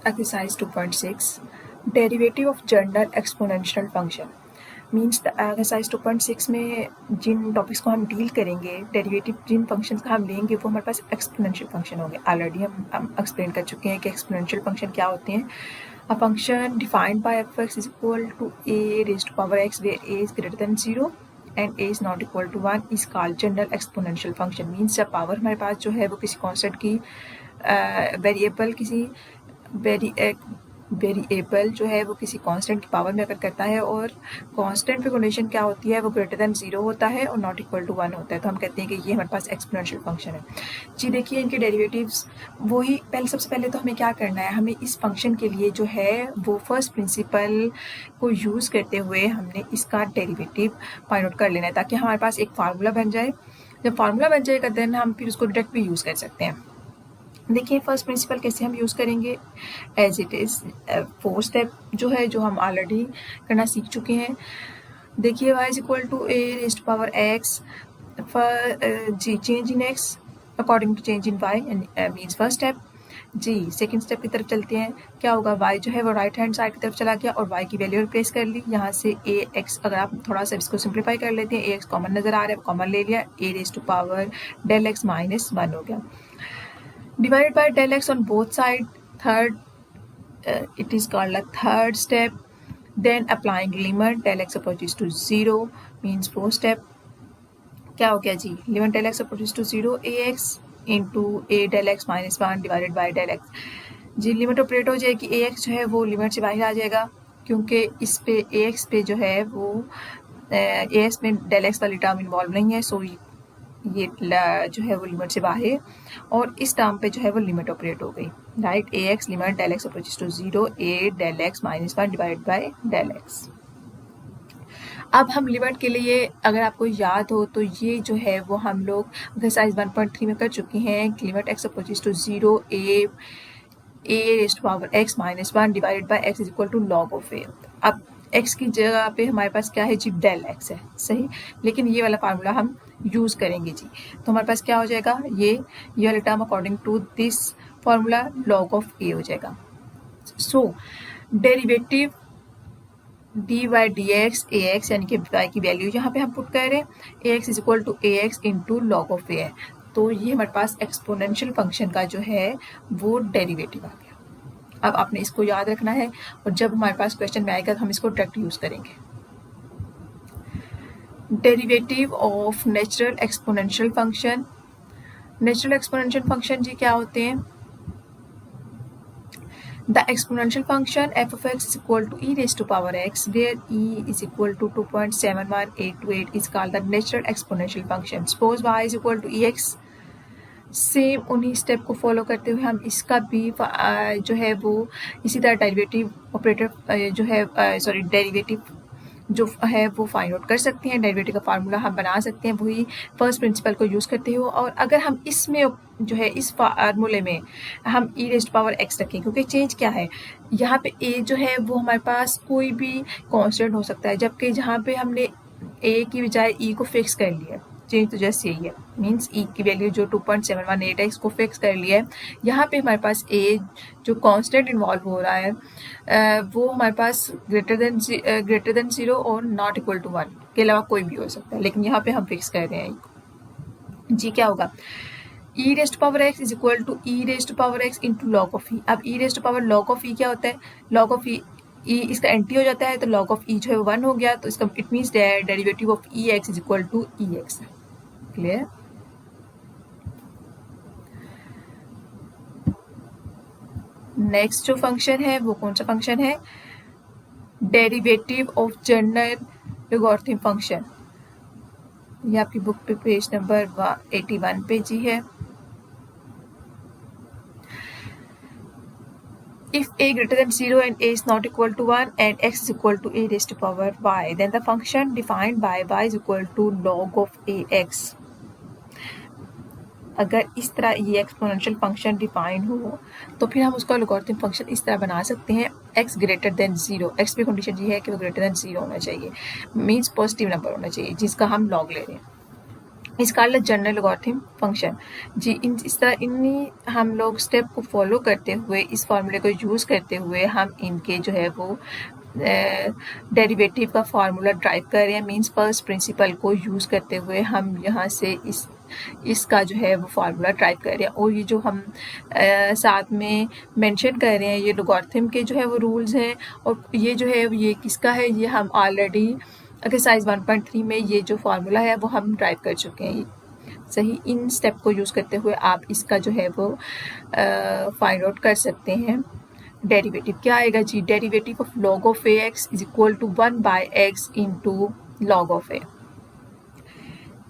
Exercise 2.6 Derivative of general exponential function means exercise 2.6 में जिन topics को हम डील करेंगे, डेरिवेटिव जिन फंक्शंस का हम लेंगे वो हमारे पास एक्सपोनेंशियल फंक्शन होंगे। ऑलरेडी हम एक्सप्लेन कर चुके हैं कि एक्सपोनेंशियल फंक्शन क्या होते हैं। A function defined by F X is equal to A raised to power x where A is greater than 0 and A is not equal to 1 is called general exponential function. Means जब power हमारे पास जो है वो किसी constant की variable जो है वो किसी कांस्टेंट की पावर में अगर करता है और कांस्टेंट पे कंडीशन क्या होती है, वो ग्रेटर देन 0 होता है और नॉट इक्वल टू 1 होता है, तो हम कहते हैं कि ये हमारे पास एक्सपोनेंशियल फंक्शन है। जी देखिए, इनके डेरिवेटिव्स वही सबसे पहले तो हमें क्या करना है, हमें इस फंक्शन के लिए जो है वो फर्स्ट प्रिंसिपल को यूज़ करते हुए हमने इसका डेरिवेटिव फाइंड आउट कर लेना है ताकि हमारे पास एक फार्मूला बन जाए। जब फार्मूला बन जाएगा देन हम फिर उसको डायरेक्ट भी यूज़ कर सकते हैं। देखिए फर्स्ट प्रिंसिपल कैसे हम यूज़ करेंगे, एज इट इज़ 4 स्टेप जो है जो हम ऑलरेडी करना सीख चुके हैं। देखिए y is equal to A raised to power x जी change in x according to change in y means first step. जी सेकंड स्टेप की तरफ चलते हैं, क्या होगा, y जो है वो राइट हैंड साइड की तरफ चला गया और y की वैल्यू रिप्लेस कर ली। यहाँ से ए एक्स, अगर आप थोड़ा सा इसको सिंप्लीफाई कर लेते हैं, ए एक्स कॉमन नज़र आ रहा है, कॉमन ले लिया, a raised to power del x minus 1 हो गया। Divided by del x on both sides, it is called a third step. Then applying limit del x approaches to 0 means fourth step. क्या हो गया जी, limit del x approaches to 0 ax into a del x minus 1 divided by del x। जी limit operate हो जाएगी, ax जो है वो limit से बाहर आ जाएगा क्योंकि इस पे ax पे जो है वो ax में del x वाली टर्म इन्वॉल्व नहीं है, सो ये जो है वो लिमिट से बाहर और इस टर्म पे जो है वो लिमिट ऑपरेट हो गई, right. A X limit del X approaches to 0 A del x minus 1 divide by del X. अब हम लिमिट के लिए, अगर आपको याद हो तो ये जो है वो हम लोग एक्सरसाइज 1.3 में कर चुके हैं। Limit x approaches to 0 a raised to power x minus 1 divided by x is equal to log of a. अब एक्स की जगह पे हमारे पास क्या है जी, डेल एक्स है, सही, लेकिन ये वाला फार्मूला हम यूज़ करेंगे जी। तो हमारे पास क्या हो जाएगा, ये वाला term according to this formula log of a हो जाएगा। So derivative d y d x a x यानी कि वाई की वैल्यू यहाँ पे हम पुट कर रहे हैं, a x is equal to a x into log of a है, तो ये हमारे पास एक्सपोनेंशियल फंक्शन का जो है वो डेरिवेटिव आ गया। अब आपने इसको याद रखना है और जब हमारे पास क्वेश्चन में आएगा तो हम इसको डायरेक्ट यूज़ करेंगे। Derivative of natural exponential function. Natural exponential function जी क्या होते हैं, the exponential function f of x is equal to e raised to power x where e is equal to 2.71828 is called the natural exponential function. Suppose y is equal to E x, same उन्हीं step को follow करते हुए हम इसका भी जो है वो इसी तरह डेरिवेटिव ऑपरेटर जो है डेरिवेटिव जो है वो फाइंड आउट कर सकते हैं। डेरिवेटिव का फार्मूला हम बना सकते हैं वही फर्स्ट प्रिंसिपल को यूज़ करते हुए, और अगर हम इसमें जो है इस फार्मूले में हम ई रेज़्ड पावर एक्स रखें, क्योंकि चेंज क्या है, यहाँ पे ए जो है वो हमारे पास कोई भी कांस्टेंट हो सकता है, जबकि जहाँ पे हमने ए की बजाय ई को फिक्स कर लिया, चेंज तो जस्ट यही है, मीन्स ई की वैल्यू जो 2.718 है इसको फिक्स कर लिया है। यहाँ पे हमारे पास ए जो कांस्टेंट इन्वॉल्व हो रहा है वो हमारे पास ग्रेटर देन 0 और नॉट इक्वल टू 1 के अलावा कोई भी हो सकता है, लेकिन यहाँ पे हम फिक्स कर रहे हैं। जी क्या होगा, e raised to power x is equal to e raised to power x into log of e. अब e raised to power log of e क्या होता है, लॉग ऑफ ई इसका एंटी हो जाता है तो लॉग ऑफ ई जो है 1 हो गया, तो इसका it means derivative of E X is equal to E X. Clear. Next जो फंक्शन है वो कौन सा फंक्शन है, derivative of general logarithm function. ये आपकी बुक पे पेज नंबर 81 पे जी है। If a greater than 0 and a is not equal to 1 and x is equal to a raised to power y, then the function defined by y is equal to log of ax। अगर इस तरह ये exponential function define हो तो फिर हम उसका logarithm function इस तरह बना सकते हैं, x ग्रेटर देन 0, x पे कंडीशन ये है कि वो ग्रेटर देन 0 होना चाहिए, मीन्स पॉजिटिव नंबर होना चाहिए जिसका हम लॉग ले रहे हैं। Is called general logarithm function. जी इस तरह इन्हीं हम लोग स्टेप को फॉलो करते हुए इस फार्मूले को यूज़ करते हुए हम इनके जो है वो डेरिवेटिव का फार्मूला ड्राइव कर रहे हैं। मींस फर्स्ट प्रिंसिपल को यूज़ करते हुए हम यहाँ से इसका जो है वो फार्मूला ड्राइव कर रहे हैं। और ये जो हम साथ में मेंशन कर रहे हैं ये लॉगरिथम के जो है वो रूल्स हैं। और ये जो है ये किसका है, ये हम ऑलरेडी एक्सरसाइज 1.3 में ये जो फार्मूला है वो हम ड्राइव कर चुके हैं। सही, इन स्टेप को यूज़ करते हुए आप इसका जो है वो फाइंड आउट कर सकते हैं। डेरिवेटिव क्या आएगा जी, derivative of log of a x is equal to 1/x into log of a.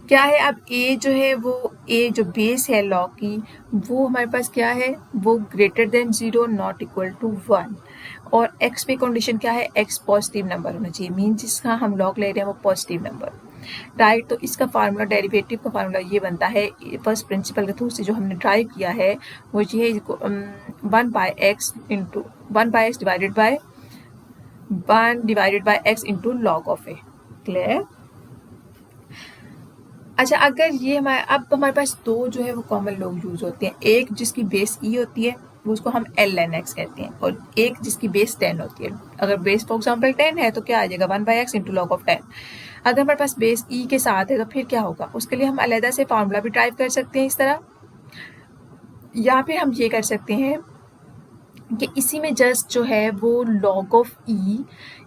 क्या है, अब ए जो है वो ए जो बेस है लॉग की वो हमारे पास क्या है, वो greater than 0 not equal to 1। और एक्स पे कंडीशन क्या है, एक्स पॉजिटिव नंबर होना चाहिए। मीन जिसका हम लॉग ले रहे हैं वो पॉजिटिव नंबर, राइट। तो इसका फार्मूला, डेरिवेटिव का फार्मूला ये बनता है फर्स्ट प्रिंसिपल के थ्रू से जो हमने ड्राइव किया है वो ये है 1/x divided by x into log of A. Clear. अच्छा, अगर ये हमारे पास दो जो है वो कॉमन लॉग यूज होते हैं, एक जिसकी बेस ई होती है वो उसको हम ln x कहते हैं, और एक जिसकी बेस 10 होती है। अगर बेस फॉर एग्जाम्पल 10 है तो क्या आ जाएगा 1/x इंटू लॉग ऑफ 10। अगर हमारे पास बेस ई के साथ है तो फिर क्या होगा, उसके लिए हम अलहदा से फार्मूला भी ड्राइव कर सकते हैं इस तरह, या फिर हम ये कर सकते हैं कि इसी में जस्ट जो है वो log of E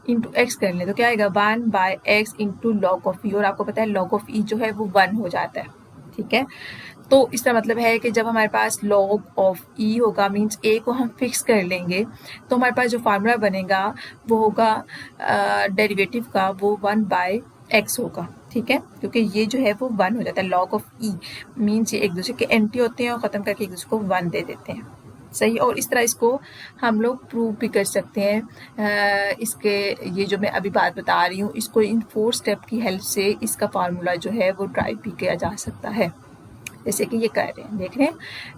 into x कर लें तो क्या आएगा 1/x इंटू लॉग ऑफ ई। और आपको पता है लॉग ऑफ ई जो है वो 1 हो जाता है, ठीक है। तो इसका मतलब है कि जब हमारे पास लॉग ऑफ ई होगा, मींस ए को हम फिक्स कर लेंगे, तो हमारे पास जो फार्मूला बनेगा वो होगा डेरिवेटिव का वो 1/x होगा, ठीक है। क्योंकि ये जो है वो 1 हो जाता है, लॉग ऑफ ई मीन्स ये एक दूसरे के एंटी होते हैं और ख़त्म करके एक दूसरे को 1 दे देते हैं। सही, और इस तरह इसको हम लोग प्रूव भी कर सकते हैं। इसके ये जो मैं अभी बात बता रही हूँ इसको इन 4 स्टेप की हेल्प से इसका फार्मूला जो है वो ड्राइव भी किया जा सकता है, जैसे कि ये कर रहे हैं। देख रहे हैं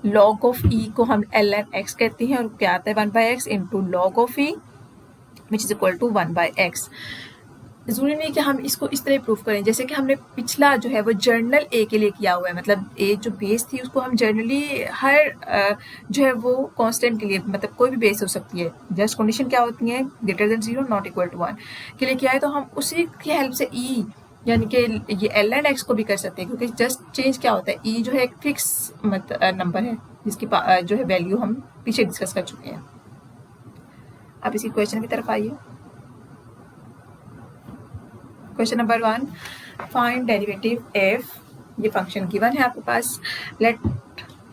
लॉग ऑफ ई को हम ln x कहते हैं और क्या आता है 1/x into log of E which is equal to 1/x। जरूरी नहीं कि हम इसको इस तरह प्रूफ करें जैसे कि हमने पिछला जो है वो जर्नल ए के लिए किया हुआ है। मतलब ए जो बेस थी उसको हम जर्नली हर जो है वो कांस्टेंट के लिए, मतलब कोई भी बेस हो सकती है, जस्ट कंडीशन क्या होती है greater than 0 not equal to 1 के लिए किया है, तो हम उसी की हेल्प से ई यानी कि ये ln x को भी कर सकते हैं, क्योंकि जस्ट चेंज क्या होता है, ई जो है एक फिक्स नंबर है जिसकी जो है वैल्यू हम पीछे डिस्कस कर चुके हैं। अब इसी क्वेश्चन की तरफ आइए। Question number 1, find derivative f. ये फंक्शन गिवन है आपके पास, let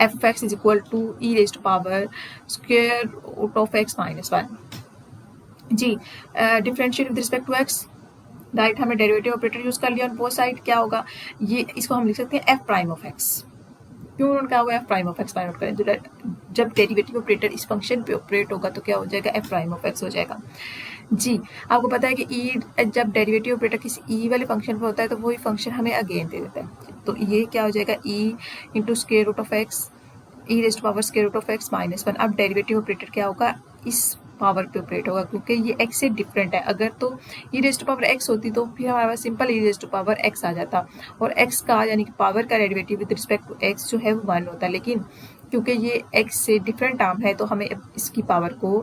f of x is equal to e raise to power square root of x minus 1। जी differentiate with respect to x, right. हमने डेरिवेटिव ऑपरेटर यूज कर लिया on both side, क्या होगा ये, इसको हम लिख सकते हैं एफ प्राइम ऑफ एक्स। क्यों नोट क्या होगा F prime of x find out करें, जब डेरिवेटिव ऑपरेटर इस फंक्शन पे ऑपरेट होगा तो क्या हो जाएगा एफ प्राइम ऑफ एक्स हो जाएगा। जी आपको पता है कि ई जब डेरिवेटिव ऑपरेटर किसी ई वाले फंक्शन पे होता है तो वही फंक्शन हमें अगेन दे देता है, तो ये क्या हो जाएगा E into square root of X E raise to power square root of x minus 1। अब डेरिवेटिव ऑपरेटर क्या होगा इस पावर पे ऑपरेट होगा, क्योंकि ये x से डिफरेंट है। अगर तो e raise to power x होती तो फिर हमारे पास simple e raise to power x आ जाता, और x का यानी कि पावर का derivative with respect to x जो है वो 1 होता है। लेकिन क्योंकि ये x से डिफरेंट टर्म है तो हमें इसकी पावर को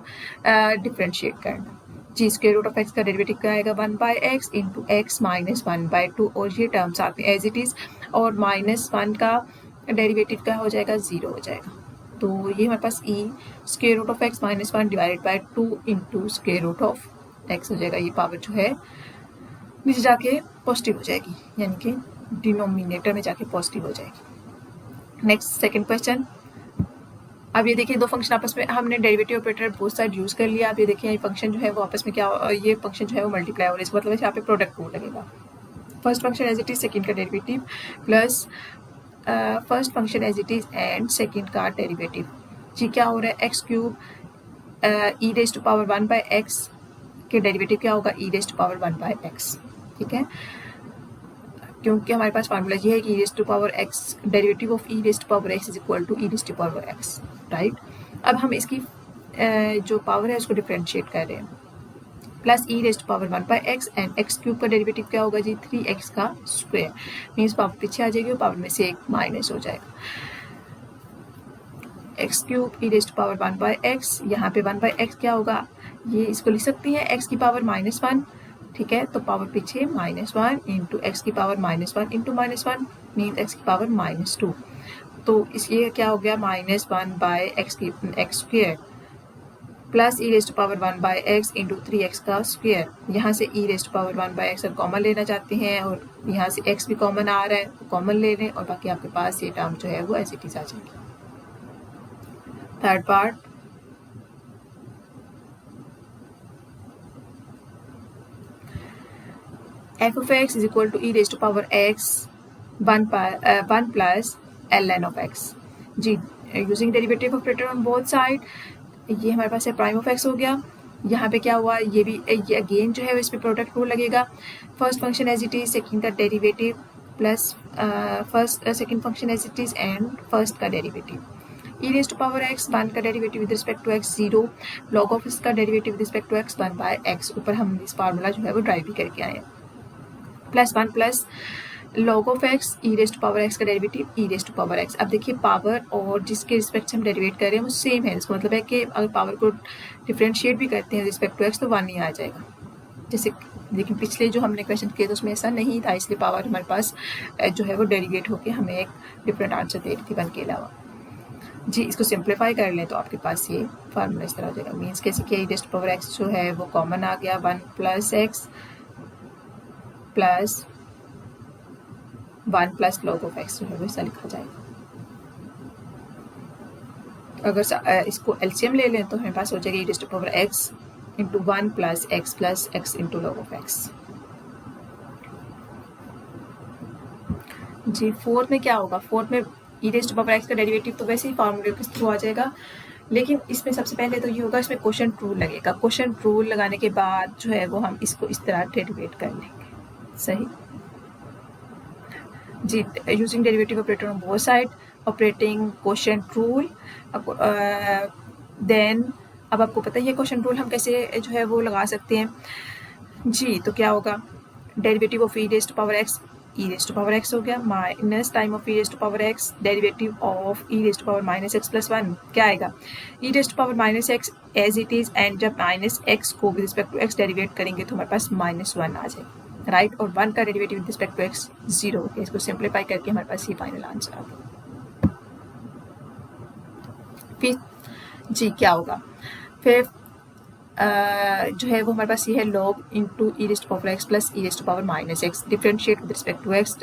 डिफ्रेंशिएट करना। जी स्क्वायर रूट ऑफ x का डेरिवेटिव क्या आएगा 1/x इंटू एक्स माइनस 1/2, और ये टर्म्स आते हैं एज इट इज़, और -1 का डेरिवेटिव क्या हो जाएगा 0 हो जाएगा। तो ये हमारे पास e square root of x minus 1 divided by 2 into square root of x हो जाएगा। ये पावर जो है नीचे जाके पॉजिटिव हो जाएगी, यानी कि डिनोमिनेटर में जाके पॉजिटिव हो जाएगी। Next second question. अब ये देखिए दो फंक्शन आपस में, हमने derivative operator both side use कर लिया। अब ये देखिए ये फंक्शन जो है वो आपस में क्या, ये फंक्शन जो है वो मल्टीप्लाई हो रहा है, इसका मतलब यहाँ पे प्रोडक्ट रूल लगेगा। First function as it is second का derivative plus first function as it is and second का डेरिवेटिव। जी क्या हो रहा है x cube e raise to power 1/x के डेरिवेटिव क्या होगा ई रेज़ टू पावर 1/x, ठीक है। क्योंकि हमारे पास फार्मूला ये है कि e raise to power x derivative of e raise to power x is equal to e raise to power x, right. अब हम इसकी जो पावर है उसको डिफ्रेंशिएट कर रहे हैं। Plus e raise power 1/x and x cube का डेरिवेटिव क्या होगा जी 3x का स्क्वायर मीन्स पावर पीछे आ जाएगी और पावर में से एक माइनस हो जाएगा एक्स क्यूब ई रेस्ट पावर 1/x यहाँ पे 1/x क्या होगा ये इसको लिख सकती है x की पावर -1 ठीक है तो पावर पीछे -1 इंटू एक्स की पावर -1 इंटू -1 मीन एक्स की पावर -2 तो इसलिए क्या हो गया -1/x की x square plus e raise power 1/x into 3x का स्क्वायर यहाँ से ई रेस्ट पावर 1/x और कॉमन लेना चाहते हैं और यहाँ से x भी कॉमन आ रहा है तो कॉमन ले लें और बाकी आपके पास ये टर्म जो है वो एज इट इज आ जाएगी third part f of x is equal to e raised to power x 1 plus ln of x जी using derivative operator on both side ये हमारे पास है प्राइम ऑफ एक्स हो गया यहाँ पे क्या हुआ ये भी ये अगेन जो है इस पर प्रोडक्ट रूल लगेगा first function as it is second का derivative plus first second function as it is and first का derivative e raise to power x 1 का derivative with respect to x 0 log of इसका derivative with respect to x 1/x ऊपर हम इस formula जो है वो ड्राइव भी करके आए हैं plus 1 plus log of x e raise to power x का derivative e raise to power x अब देखिए पावर और जिसके रिस्पेक्ट से हम डेरिवेट कर रहे हैं वो सेम है इसका मतलब है कि अगर पावर को डिफरेंशिएट भी करते हैं रिस्पेक्ट टू x तो 1 ही आ जाएगा जैसे लेकिन पिछले जो हमने क्वेश्चन किए तो उसमें ऐसा नहीं था इसलिए पावर हमारे पास जो है वो डेरिवेट होकर हमें एक डिफरेंट आंसर दे रही थी 1 के अलावा जी इसको सिंप्लीफाई कर लें तो आपके पास ये फार्मूला इस तरह हो जाएगा मीन्स कैसे कि ई रेज टू पावर x जो है वो कॉमन आ गया 1 plus x plus 1 plus log of x जो है वैसा लिखा जाएगा अगर इसको एलसीएम ले लें तो हमारे पास हो जाएगा e raise to power x into 1 plus x into log of x जी फोर्थ में क्या होगा फोर्थ में e raise to power x का डेरिवेटिव तो वैसे ही फार्मूले के थ्रू आ जाएगा लेकिन इसमें सबसे पहले तो ये होगा इसमें क्वोशिएंट रूल लगेगा क्वोशिएंट रूल लगाने के बाद जो है वो हम इसको इस तरह डेरिवेट कर लेंगे सही जी using derivative operator on both side operating quotient rule then अब आपको पता है ये क्वोशिएंट रूल हम कैसे जो है वो लगा सकते हैं जी तो क्या होगा derivative of e raise to power x E raise to power x हो गया minus time of e raise to power x derivative of e raise to power minus x plus 1 क्या आएगा e raise to power minus x as it is and जब minus x को with respect to x derivate करेंगे तो हमारे पास -1 आ जाएगा right और 1 का derivative with respect to x 0 हो गया इसको सिंप्लीफाई करके हमारे पास ये फाइनल आंसर आ गया फिर जी क्या होगा फिर जो है वो हमारे पास ये है log into e raise to power x plus e raise to power minus x differentiate with respect to x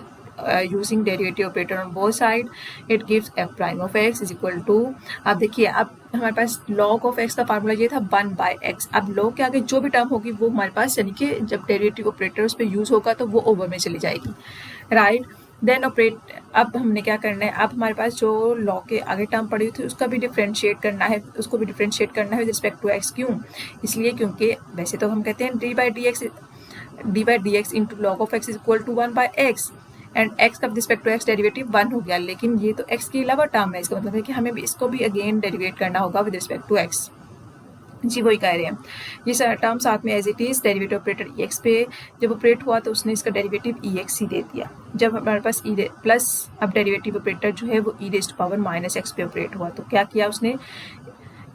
using derivative operator on both side it gives f prime of x is equal to अब देखिए अब हमारे पास log of x का formula ये था 1/x अब log के आगे जो भी टर्म होगी वो हमारे पास यानी कि जब डेरिवेटिव ऑपरेटर उस पर यूज होगा तो वो ओवर में चली जाएगी राइट देन ऑपरेट अब हमने क्या करना है अब हमारे पास जो log के आगे टर्म पड़ी हुई थी उसका भी डिफरेंशिएट करना है उसको भी डिफरेंशिएट करना है विद रिस्पेक्ट टू एक्स क्यों इसलिए क्योंकि वैसे तो हम कहते हैं d by d x into log of x is equal to 1/x and x का रिस्पेक्ट टू एक्स डेरिवेटिव 1 हो गया लेकिन ये तो x के अलावा टर्म है इसका मतलब है कि हमें भी इसको भी अगेन डेरिवेट करना होगा विद रिस्पेक्ट टू x जी वही कह रहे हैं ये टर्म साथ में as it is derivative operator x पे जब ऑपरेट हुआ तो उसने इसका डेरिवेटिव एक्स ही दे दिया जब हमारे पास ई प्लस अब डेरिवेटिव ऑपरेटर जो है वो e raise to power minus x पे ऑपरेट हुआ तो क्या किया उसने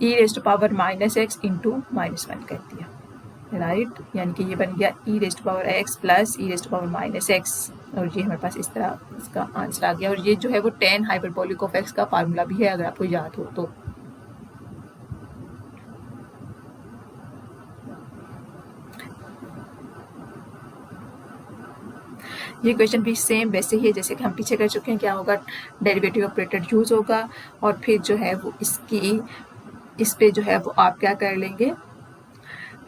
e raise to power minus x into -1 कर दिया राइट यानी कि ये बन गया e raise to power x plus e raise to power minus x और ये हमारे पास इस तरह इसका आंसर आ गया और ये जो है वो tan हाइपरबोलिक ऑफ एक्स का फार्मूला भी है अगर आपको याद हो तो ये क्वेश्चन भी सेम वैसे ही है जैसे कि हम पीछे कर चुके हैं क्या होगा डेरिवेटिव ऑपरेटर यूज होगा और फिर जो है वो इसकी इस पे जो है वो आप क्या कर लेंगे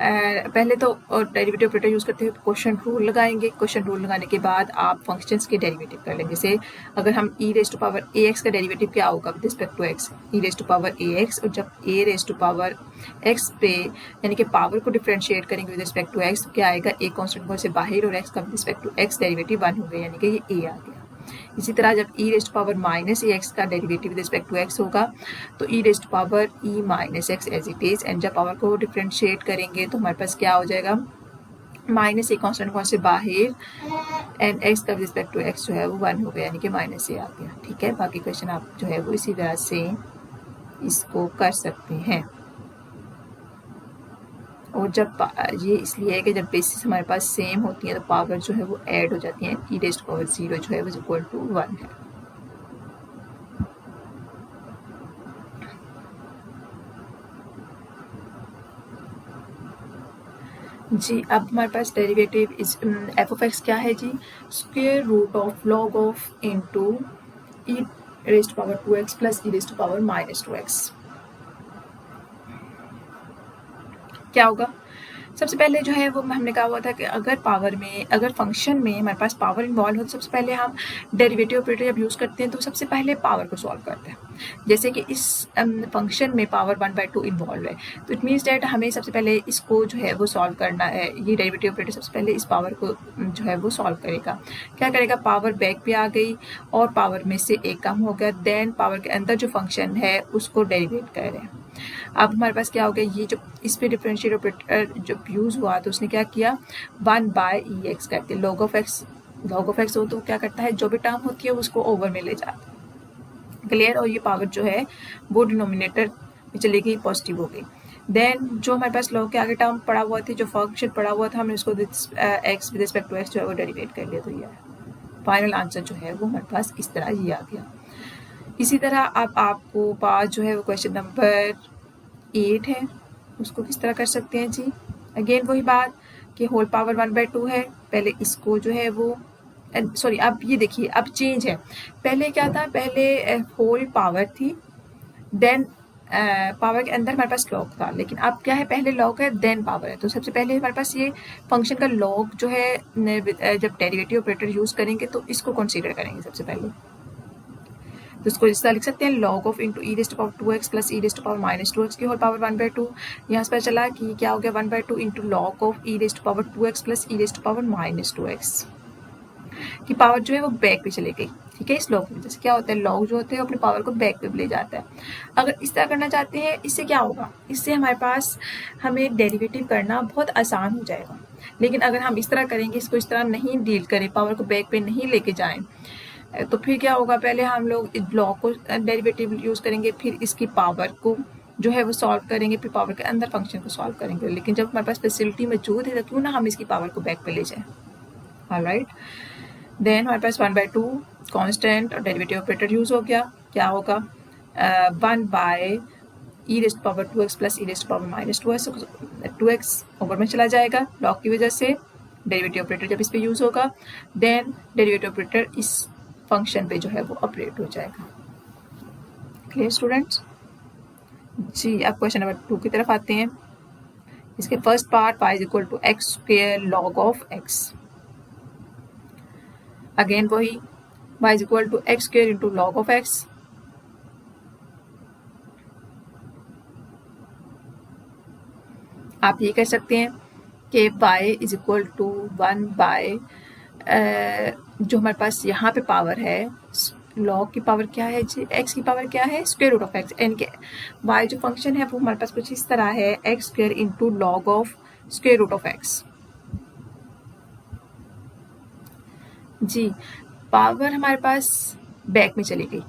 पहले तो डेरिवेटिव ऑपरेटर यूज़ करते हैं क्वोशिएंट रूल लगाएंगे क्वोशिएंट रूल लगाने के बाद आप फंक्शंस के डेरिवेटिव कर लेंगे जैसे अगर हम e raise to power a x का डेरिवेटिव क्या होगा with respect to x E raise to power a x और जब a raise to power x पे यानी कि पावर को डिफरेंशिएट करेंगे विद रिस्पेक्ट टू एक्स क्या आएगा ए कॉन्स्टेंट से बाहर और एक्स का with respect to x derivative 1 हो गया यानी कि ये ए आ गया इसी तरह जब e raise power minus a x का derivative with respect to x होगा तो e raise power e minus x as it is, and जब पावर को डिफ्रेंशिएट करेंगे तो हमारे पास क्या हो जाएगा, माइनस ए कॉन्स्टेंट वहाँ से बाहर एंड एक्स का रिस्पेक्ट टू एक्स जो है वो 1 हो गया, यानी कि माइनस ए आ गया। ठीक है, बाकी क्वेश्चन आप जो है वो इसी तरह से इसको कर सकते हैं। और जब ये इसलिए है कि जब बेसिस हमारे पास सेम होती है तो पावर जो है वो ऐड हो जाती है, ई रेस्ट पावर 0 जो है वो इक्वल टू 1 है। जी अब हमारे पास डेरिवेटिव इस एफ ऑफ एक्स क्या है जी, square root of log of into e raise power 2x plus e raise power minus 2x। क्या होगा, सबसे पहले जो है वो हमने कहा हुआ था कि अगर पावर में, अगर फंक्शन में हमारे पास पावर इन्वॉल्व हो तो सबसे पहले हम डेरिवेटिव ऑपरेटर जब यूज़ करते हैं तो सबसे पहले पावर को सॉल्व करते हैं। जैसे कि इस फंक्शन में पावर 1/2 इन्वॉल्व है तो इट मीन्स डैट हमें सबसे पहले इसको जो है वो सॉल्व करना है। ये डेरिवेटिव ऑपरेटर सबसे पहले इस पावर को जो है वो सॉल्व करेगा। क्या करेगा, पावर बैक पे आ गई और पावर में से एक कम हो गया, देन पावर के अंदर जो फंक्शन है उसको डेरिवेट कर रहे हैं। अब हमारे पास क्या हो गया, ये जो इस पे डिफरेंशियल ऑपरेटर जब यूज़ हुआ तो उसने क्या किया, 1/e(x) करके लॉग ऑफ एक्स हो तो क्या करता है, जो भी टर्म होती है उसको ओवर में ले जाता है। क्लियर, और ये पावर जो है वो डिनोमिनेटर में चली गई, पॉजिटिव हो गई। देन जो हमारे पास लॉग के आगे टर्म पड़ा हुआ थी, जो फंक्शन पड़ा हुआ था, हमने उसको x with respect to x जो है वो डेरिवेट कर लिया। तो ये फाइनल आंसर जो है वो हमारे पास इस तरह ये आ गया। इसी तरह अब आपको पास जो है वो क्वेश्चन नंबर 8 है, उसको किस तरह कर सकते हैं जी। अगेन वही बात कि होल पावर 1/2 है, पहले इसको जो है वो सॉरी अब ये देखिए अब चेंज है। पहले क्या था, पहले होल पावर थी, देन पावर के अंदर हमारे पास लॉग था, लेकिन अब क्या है, पहले लॉग है देन पावर है। तो सबसे पहले हमारे पास ये फंक्शन का लॉग जो है जब डेरिवेटिव ऑपरेटर यूज़ करेंगे तो इसको कंसीडर करेंगे सबसे पहले। तो इसको इस तरह लिख सकते हैं, log of into E raise power 2x plus e raise power minus 2x की होल पावर 1/2। यहाँ से पता चला कि क्या हो गया, 1/2 into log of E raise power 2x plus e raise power minus 2x की पावर जो है वो बैक पे चली गई। ठीक है, इस लॉग की वजह से क्या होता है, लॉग जो होते हैं अपनी पावर को बैक पे ले जाता है। अगर इस तरह करना चाहते हैं, इससे क्या होगा, इससे हमारे पास हमें डेरिवेटिव करना बहुत आसान हो जाएगा। लेकिन अगर हम इस तरह करेंगे, इसको इस तरह नहीं डील करें, पावर को बैक पे नहीं लेके जाएं, तो फिर क्या होगा, पहले हम लोग इस ब्लॉक को डेरिवेटिव यूज़ करेंगे, फिर इसकी पावर को जो है वो सॉल्व करेंगे, फिर पावर के अंदर फंक्शन को सॉल्व करेंगे। लेकिन जब हमारे पास फैसिलिटी मौजूद है तो क्यों ना हम इसकी पावर को बैक पे ले जाएं। ऑलराइट, देन हमारे पास 1/2 कांस्टेंट और डेरिवेटिव ऑपरेटर यूज़ हो गया। क्या होगा, 1/e raise power 2x plus e raise power minus 2x over में चला जाएगा लॉग की वजह से। डेरिवेटिव ऑपरेटर जब इस पे यूज़ होगा, देन डेरिवेटिव ऑपरेटर इस फंक्शन पे जो है वो ऑपरेट हो जाएगा। क्लियर स्टूडेंट्स जी, अब क्वेश्चन नंबर 2 की तरफ आते हैं। इसके first part y equal to x square log of x. Again वही y equal to x square into log of x. आप ये कह सकते हैं कि y इज इक्वल टू 1/, जो हमारे पास यहाँ पे पावर है, लॉग की पावर क्या है जी, एक्स की पावर क्या है, स्क्वायर रूट ऑफ एक्स। यानी कि y जो फंक्शन है वो हमारे पास कुछ इस तरह है, x square into log of square root of x. जी, पावर हमारे पास बैक में चली गई।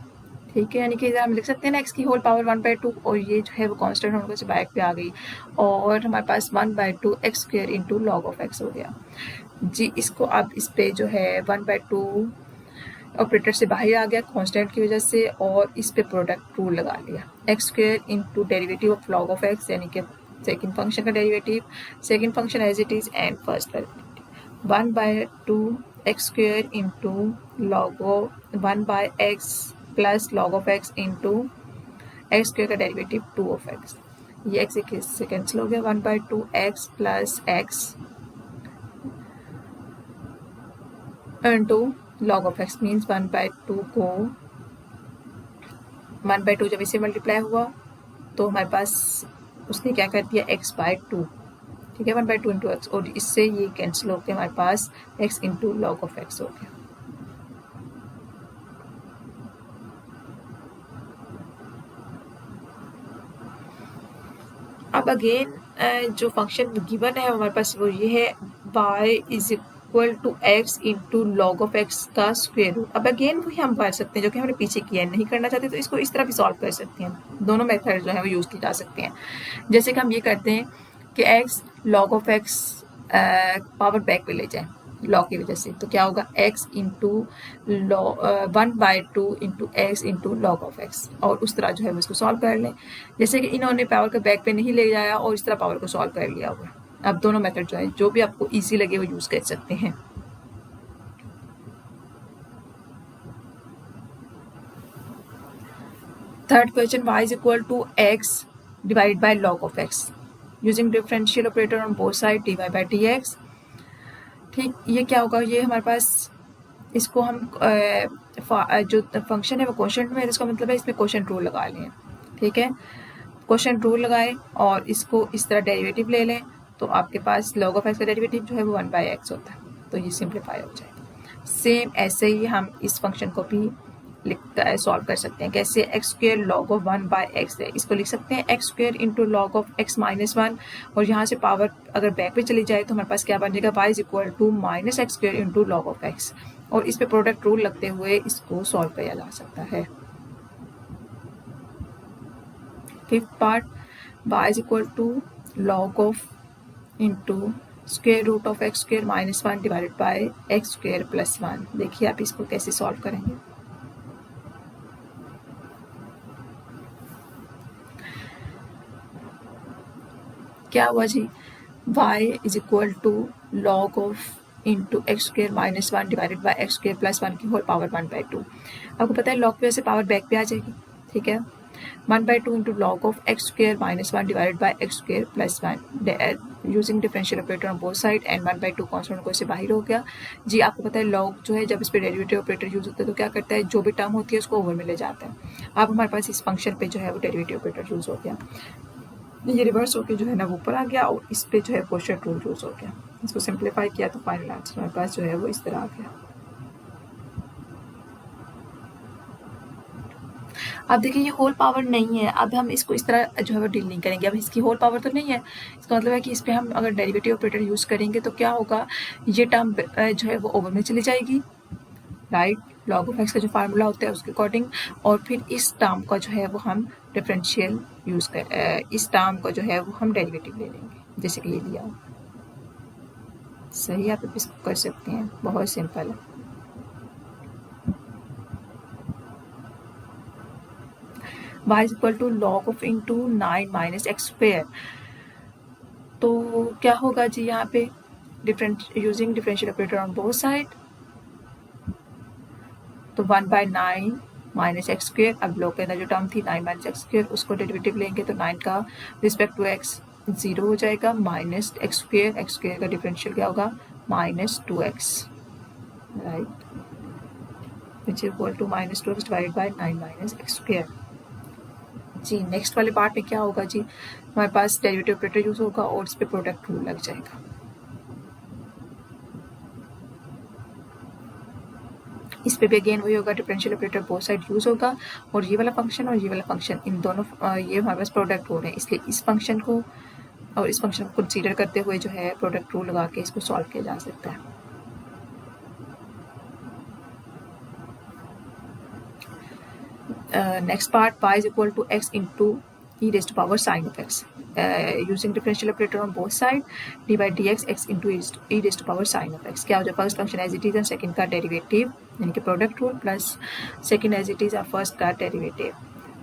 ठीक है, यानी कि हम लिख सकते हैं ना, एक्स की होल पावर 1/2 और ये जो है वो कांस्टेंट हम लोगों से बैक पे आ गई और हमारे पास 1/2 x square into log of x हो गया। जी, इसको अब इस पे जो है 1/2 ऑपरेटर से बाहर आ गया कांस्टेंट की वजह से और इस पे प्रोडक्ट रूल लगा लिया, x square into derivative of log of x, यानी कि सेकेंड फंक्शन का derivative, second function as it is and first derivative 1/2 x square into log of 1/x plus log of x into x square का derivative 2 of x. ये x से cancel हो गया, 1/2 x plus x into log of x means 1/2 को 1/2 जब इसे multiply हुआ तो हमारे पास उसने क्या कर दिया, x/2। ठीक है, 1/2 इंटू एक्स और इससे ये कैंसिल होकर हमारे पास x into log of x हो गया। अब अगेन जो फंक्शन गिवन है हमारे पास वो ये है y is equal to x into log of x का स्क्वेयर रूट। अब अगेन वही हम कर सकते हैं जो कि हमने पीछे किया है, नहीं करना चाहते तो इसको इस तरह भी सॉल्व कर सकते हैं। दोनों मेथड जो है वो यूज़ की जा सकते हैं। जैसे कि हम ये करते हैं कि x log of x power back पे ले जाएं लॉग की वजह से, तो क्या होगा x into 1/2 into x into log of x, और उस तरह जो है वो इसको सॉल्व कर लें। जैसे कि इन्होंने पावर का बैक पे नहीं ले जाया और इस तरह पावर को सॉल्व कर लिया हुआ। अब दोनों मेथड जो है जो भी आपको ईजी लगे वो यूज़ कर सकते हैं। Third question, y is equal to x divide by log of x using differential operator on both side dy by dx। ठीक, ये क्या होगा, ये हमारे पास इसको हम जो फंक्शन है वो क्वोशंट में है, इसका मतलब है इसमें क्वोशंट रूल लगा लें। ठीक है, क्वोशंट रूल लगाएं और इसको इस तरह डेरिवेटिव ले लें, तो आपके पास लॉग ऑफ एक्स का डेरिवेटिव जो है वो 1/x होता है, तो ये सिंप्लीफाई हो जाएगा। सेम ऐसे ही हम इस फंक्शन को भी सॉल्व कर सकते हैं। कैसे, x square log of 1/x है, इसको लिख सकते हैं x square into log of x minus 1, और यहाँ से पावर अगर बैक पे चली जाए तो हमारे पास क्या बन जाएगा, y is equal to minus x square into log of x, और इस पे प्रोडक्ट रूल लगते हुए इसको सॉल्व किया जा सकता है। Fifth part, y is equal to log of into square root of x square minus 1 divided by x square plus 1। देखिए आप इसको कैसे सॉल्व करेंगे। क्या हुआ जी, y is equal to log of into x square minus 1 divided by x square plus 1 की whole power 1/2। आपको पता है लॉग की वजह से पावर बैक पे आ जाएगी। ठीक है, 1/2 into log of x square minus 1 divided by x square plus 1 using differential operator on both side, and 1/2 constant को इससे बाहर हो गया जी। आपको पता है लॉग जो है जब इस पर डेरिवेटिव ऑपरेटर यूज होता है तो क्या करता है, जो भी टर्म होती है उसको ओवर में ले जाता है। अब हमारे पास इस फंक्शन पे जो है वो डेरिवेटिव ऑपरेटर यूज हो गया, ये रिवर्स होके जो है ना वो ऊपर आ गया, और इस पे जो है क्वोशंट रूल यूज हो गया। इसको सिंप्लीफाई किया तो फाइनल आंसर हमारे पास जो है वो इस तरह आ गया। अब देखिए ये होल पावर नहीं है, अब हम इसको इस तरह जो है वो डील नहीं करेंगे। अब इसकी होल पावर तो नहीं है, इसका मतलब है कि इस पर हम अगर डेरिवेटिव ऑपरेटर यूज करेंगे तो क्या होगा, ये टर्म जो है वो ओवर में चली जाएगी, राइट, लॉग ऑफ एक्स का जो फार्मूला होता है उसके अकॉर्डिंग, और फिर इस टर्म का जो है वो हम डिफरेंशियल यूज कर इस टर्म का जो है वो हम डेरिवेटिव ले लेंगे, जैसे कि ये लिया हो। सही, आप इसको कर सकते हैं, बहुत सिंपल है। y is equal to log of into 9 minus x square, तो क्या होगा जी यहाँ पे, using differential operator on both side, तो 1/9 माइनस एक्स स्क्वेयर। अब लॉग के अंदर जो टर्म थी 9 माइनस एक्स स्क्वेयर, उसको डेरिवेटिव लेंगे तो 9 का रिस्पेक्ट टू एक्स 0 हो जाएगा, माइनस एक्स स्क्वेयर का डिफरेंशियल क्या होगा, minus 2x, right, which is equal to minus 2x divided by 9 minus x square. जी नेक्स्ट वाले पार्ट में क्या होगा जी, हमारे पास डेरिवेटिव ऑपरेटर यूज होगा और इस पे प्रोडक्ट रूल लग जाएगा। इस पे भी अगेन वही होगा, differential operator both side use होगा, और ये वाला फंक्शन और ये वाला फंक्शन, इन दोनों ये हमारे पास प्रोडक्ट रूल है, इसलिए इस फंक्शन को और इस फंक्शन को कंसीडर करते हुए जो है प्रोडक्ट रूल लगा के इसको सॉल्व किया जा सकता है। Next part, y is equal to x into e raise to power sine of x using differential operator on both side, d by d x x into e raise to power sine of x। क्या हो जाए, first function as it is and second का derivative यानी कि product rule plus second as it is और first का derivative,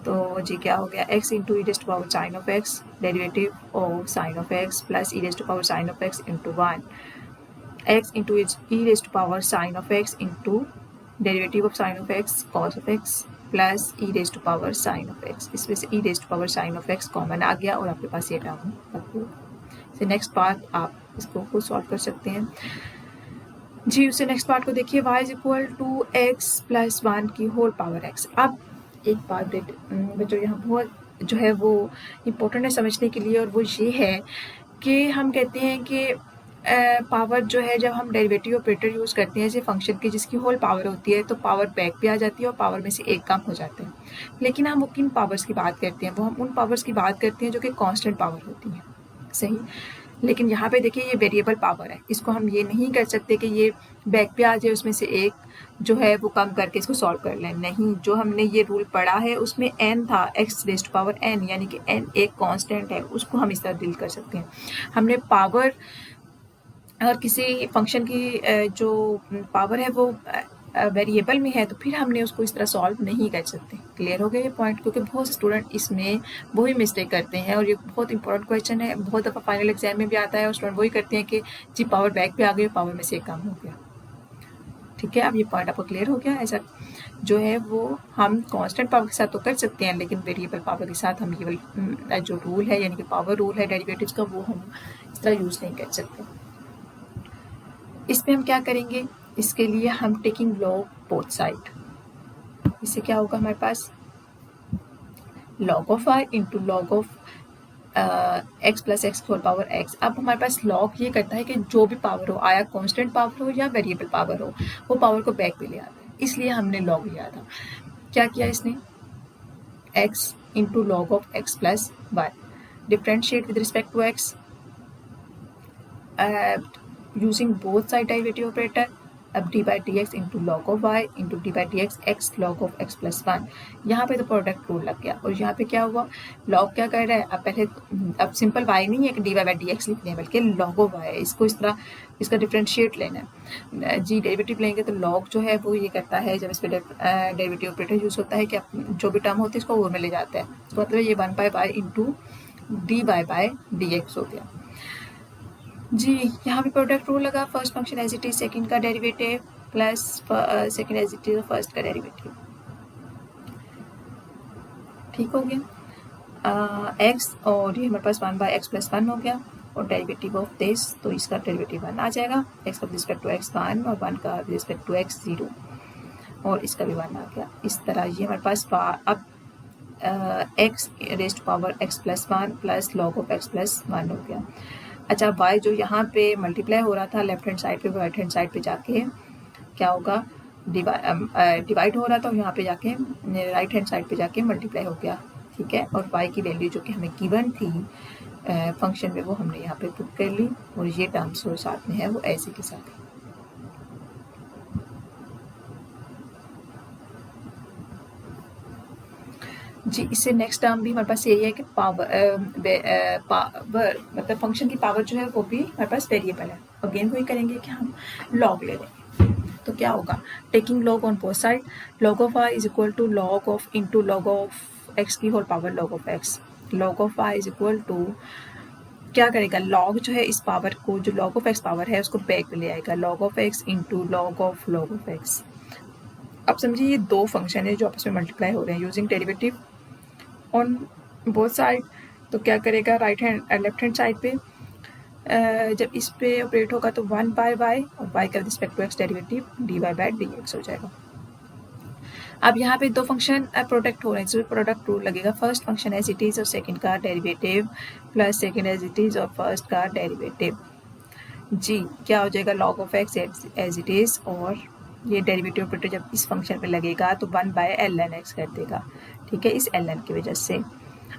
तो जी क्या हो गया, x into e raise to power sine of x derivative of sine of x plus e raise to power sine of x into 1 x into e raise to power sine of x into derivative of sine of x cos of x plus e raise to power sine of x। इसमें से e raise to power sine of x common आ गया और आपके पास ये term है। Next part आप इसको खुद सॉल्व कर सकते हैं जी। उससे नेक्स्ट पार्ट को देखिए, y is equal to x plus 1 की होल पावर x। अब एक बात बच्चों यहाँ बहुत जो है वो इम्पोर्टेंट है समझने के लिए, और वो ये है कि हम कहते हैं कि पावर जो है जब हम डेरिवेटिव ऑपरेटर यूज़ करते हैं ऐसे फंक्शन की जिसकी होल पावर होती है तो पावर बैक भी आ जाती है और पावर में से एक कम हो जाता है। लेकिन हम वो किन पावर्स की बात करते हैं, वो हम उन पावर्स की बात करते हैं जो कि कांस्टेंट पावर होती हैं, सही। लेकिन यहाँ पे देखिए ये वेरिएबल पावर है, इसको हम ये नहीं कर सकते कि ये बैक पे आ जाए उसमें से एक जो है वो कम करके इसको सॉल्व कर लें, नहीं। जो हमने ये रूल पढ़ा है उसमें n था, x रेज़्ड पावर n, यानी कि n एक कांस्टेंट है, उसको हम इस तरह डील कर सकते हैं। हमने पावर अगर किसी फंक्शन की जो पावर है वो वेरिएबल में है तो फिर हमने उसको इस तरह सॉल्व नहीं कर सकते। क्लियर हो गया ये पॉइंट, क्योंकि बहुत से स्टूडेंट इसमें वही मिस्टेक करते हैं और ये बहुत इंपॉर्टेंट क्वेश्चन है, बहुत दफ़ा फाइनल एग्जाम में भी आता है और स्टूडेंट वही करते हैं कि जी पावर बैक पे आ गई, पावर में से कम हो गया। ठीक है, अब ये पॉइंट आपको क्लियर हो गया। ऐसा जो है वो हम कांस्टेंट पावर के साथ तो कर सकते हैं, लेकिन वेरिएबल पावर के साथ हम ये जो रूल है यानी कि पावर रूल है डेरिवेटिव्स का, वो हम इस तरह यूज़ नहीं कर सकते। इसमें हम क्या करेंगे, इसके लिए हम टेकिंग लॉग बोथ साइड। इससे क्या होगा हमारे पास log of I into log of x plus x whole power x. अब हमारे पास लॉग ये करता है कि जो भी पावर हो, आया कांस्टेंट पावर हो या वेरिएबल पावर हो, वो पावर को बैक पे ले आता है, इसलिए हमने लॉग लिया था। क्या किया इसने, x into log of x plus y, differentiate with respect to x using both side derivative operator। अब d by d x into log of y into d by d x x log of x plus one. यहाँ पे तो product rule लग गया और यहाँ पे क्या हुआ, लॉग क्या कर रहा है, अब पहले अब सिंपल वाई नहीं है कि d y by d x लिखने हैं, बल्कि लॉग ऑफ वाई है, इसको इस तरह इसका डिफ्रेंशिएट लेना है। जी डेरिवेटिव लेंगे तो लॉग जो है वो ये करता है, जब इस पर डेरिवेटिव ऑपरेटर यूज़ होता है कि जो भी टर्म होती है इसको ओर में ले जाता है, तो मतलब ये one by y into d y by d x हो गया। जी यहाँ पे प्रोडक्ट रूल लगा, first function as it is second का derivative plus second as it is first का डेरिवेटिव, ठीक हो गया। एक्स और ये हमारे पास one by x plus one हो गया और डेरिवेटिव ऑफ दिस, तो इसका डेरिवेटिव वन आ जाएगा, एक्स का रिस्पेक्ट टू एक्स वन और वन का रिस्पेक्ट टू एक्स जीरो और इसका भी वन आ गया। इस तरह ये हमारे पास अब x raised power x plus one plus log of x plus one हो गया। अच्छा y जो यहाँ पे मल्टीप्लाई हो रहा था लेफ्ट हैंड साइड पे, राइट हैंड साइड पे जाके क्या होगा, डिवाइड हो रहा था और यहाँ पे जाके राइट हैंड साइड पे जाके मल्टीप्लाई हो गया, ठीक है। और y की वैल्यू जो कि हमें गिवन थी फंक्शन में वो हमने यहाँ पे पुट कर ली और ये टर्म्स जो साथ में है वो ऐसे के साथ है। जी इससे नेक्स्ट टर्म भी हमारे पास यही है कि पावर मतलब फंक्शन की पावर जो है वो भी हमारे पास वेरिएबल है। अगेन वही करेंगे कि हम लॉग ले लेंगे, तो क्या होगा, taking log on both side, log of y is equal to log of into log of x की whole power log of x. Log of y is equal to क्या करेगा, लॉग जो है इस पावर को, जो लॉग ऑफ एक्स पावर है उसको बैक में ले आएगा, log of x into log of x. अब समझिए ये दो फंक्शन है जो आपस में मल्टीप्लाई हो रहे हैं using derivative on both side. तो क्या करेगा, right hand left hand side पे जब इस पे ऑपरेट होगा तो वन बाय वाई और वाई का respect to x derivative d y by d x हो जाएगा। अब यहाँ पे दो फंक्शन प्रोडक्ट हो रहे हैं, तो प्रोडक्ट रूल लगेगा, first function as it is और सेकंड का derivative plus second as it is और फर्स्ट का डेरिवेटिव। जी क्या हो जाएगा, log of x as it is और ये डेरिवेटिव ऑपरेटर जब इस फंक्शन पे लगेगा तो one by l n x कर देगा, ठीक है, इस एल एन की वजह से।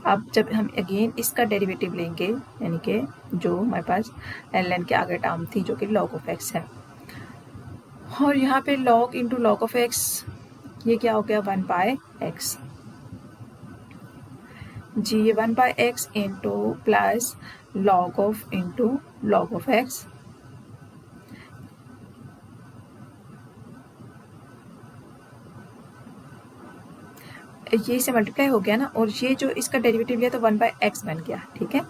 अब जब हम अगेन इसका डेरिवेटिव लेंगे यानी कि जो हमारे पास एल एन के आगे टर्म थी जो कि लॉग ऑफ एक्स है, और यहाँ पे log into log of x, ये क्या हो गया, वन बाय एक्स। जी ये one by x into plus log of into log of x, ये इसे मल्टीप्लाई हो गया ना, और ये जो इसका डेरिवेटिव लिया तो वन बाय एक्स बन गया, ठीक है।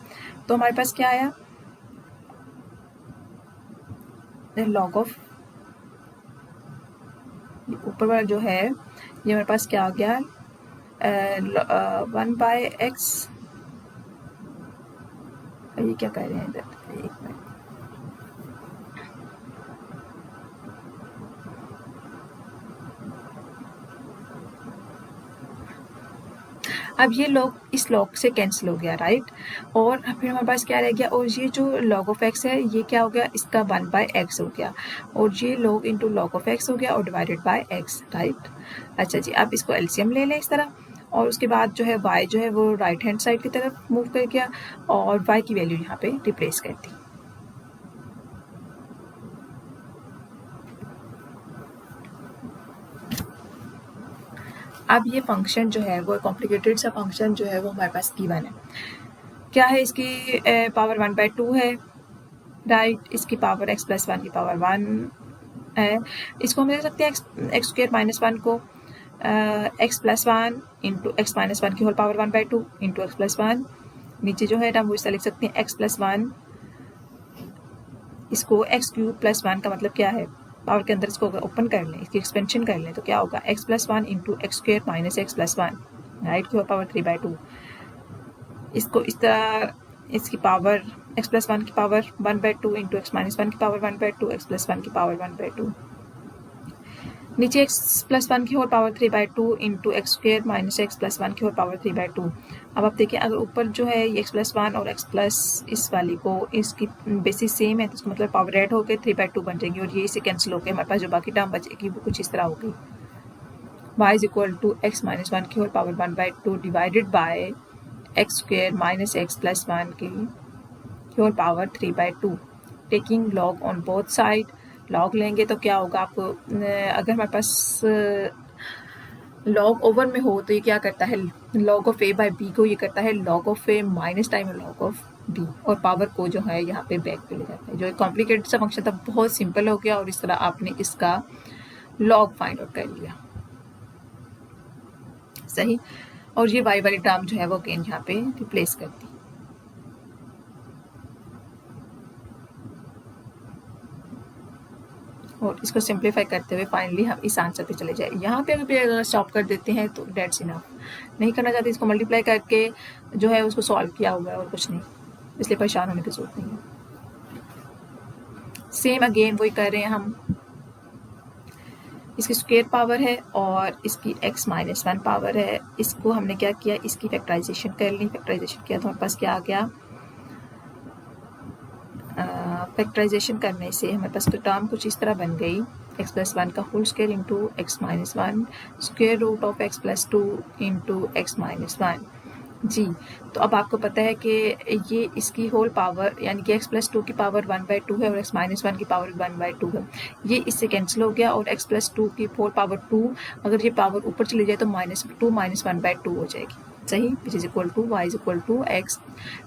तो हमारे पास क्या आया, लॉग ऑफ ऊपर वाला जो है ये हमारे पास क्या आ गया, वन बाय एक्स, ये क्या कह रहे हैं इधर, एक मिनट, अब ये लॉग इस लॉग से कैंसिल हो गया, राइट। और फिर हमारे पास क्या रह गया, और ये जो log ऑफ x है ये क्या हो गया, इसका 1/x हो गया, और ये log into log of x हो गया और डिवाइडेड बाय x, राइट। अच्छा जी, अब इसको एलसीएम ले लें इस तरह, और उसके बाद जो है y जो है वो राइट हैंड साइड की तरफ मूव कर गया और y की वैल्यू यहाँ पे रिप्लेस कर दी। अब ये फंक्शन जो है वो कॉम्प्लिकेटेड सा फंक्शन जो है वो हमारे पास गिवन है। क्या है, इसकी पावर 1/2 है, राइट। इसकी पावर x प्लस 1 की पावर 1 है। इसको हम लिख सकते हैं एक्स स्क्वेयर माइनस 1 को x plus 1 into x minus 1 की whole power 1/2 into x plus 1। नीचे जो है ना वो इस तरह लिख सकते हैं x प्लस 1, इसको x क्यूब प्लस 1 का मतलब क्या है, पावर के अंदर इसको ओपन कर लें, इसकी एक्सपेंशन कर लें तो क्या होगा, x plus 1 into x square minus x plus 1, right, की होल पावर 3/2। इसको इस तरह इसकी पावर x प्लस 1 की पावर 1/2 इंटू एक्स माइनस 1 की पावर 1/2 एक्स प्लस 1 की पावर 1/2, नीचे x प्लस 1 की whole power 3/2 into x square minus x plus 1 की होल पावर 3/2। अब आप देखिए, अगर ऊपर जो है ये x प्लस 1 और x प्लस इस वाली को इसकी बेसिस सेम है तो इसका मतलब पावर ऐड होकर 3/2 बन जाएंगी, और ये इसे कैंसिल होकर हमारे पास जो बाकी टर्म बचेगी वो कुछ इस तरह होगी, y is equal to x minus 1 की whole power 1/2 divided by x square minus x plus 1 की whole power 3/2, taking log on both side. Log लेंगे तो क्या होगा आपको, अगर हमारे पास लॉग ओवर में हो तो ये क्या करता है, log of a by b को ये करता है log of a minus time log of b, और पावर को जो है यहाँ पे बैक पे ले जाता है। जो एक कॉम्प्लिकेटेड सा फंक्शन था बहुत सिंपल हो गया, और इस तरह आपने इसका लॉग फाइंड आउट कर लिया, सही। और ये y वाली टर्म जो है वो अगेन यहाँ पे रिप्लेस कर दी। और इसको सिंप्लीफाई करते हुए फाइनली हम इस आंसर पे चले जाए। यहाँ पे अगर स्टॉप कर देते हैं तो डेट्स इनफ, नहीं करना चाहते इसको मल्टीप्लाई करके जो है उसको सॉल्व किया हुआ है और कुछ नहीं, इसलिए परेशान होने की जरूरत नहीं है। सेम अगेन वही कर रहे हैं हम, इसकी स्क्वायर पावर है और इसकी x माइनस 1 पावर है, इसको हमने क्या किया, इसकी फैक्टराइजेशन कर ली। फैक्टराइजेशन किया तो हमारे पास क्या आ गया, फैक्टराइजेशन करने से हमारे पास तो टर्म कुछ इस तरह बन गई, x प्लस 1 का whole square into x minus 1 square root of x plus 2 into x minus 1। जी, तो अब आपको पता है कि ये इसकी होल पावर यानी कि x प्लस 2 की पावर 1/2 है और x माइनस 1 की पावर 1/2 है, ये इससे कैंसिल हो गया, और x प्लस 2 की होल पावर 2 अगर ये पावर ऊपर चली जाए तो -2 माइनस 1/2 हो जाएगी, सही, which is equal to y is equal to x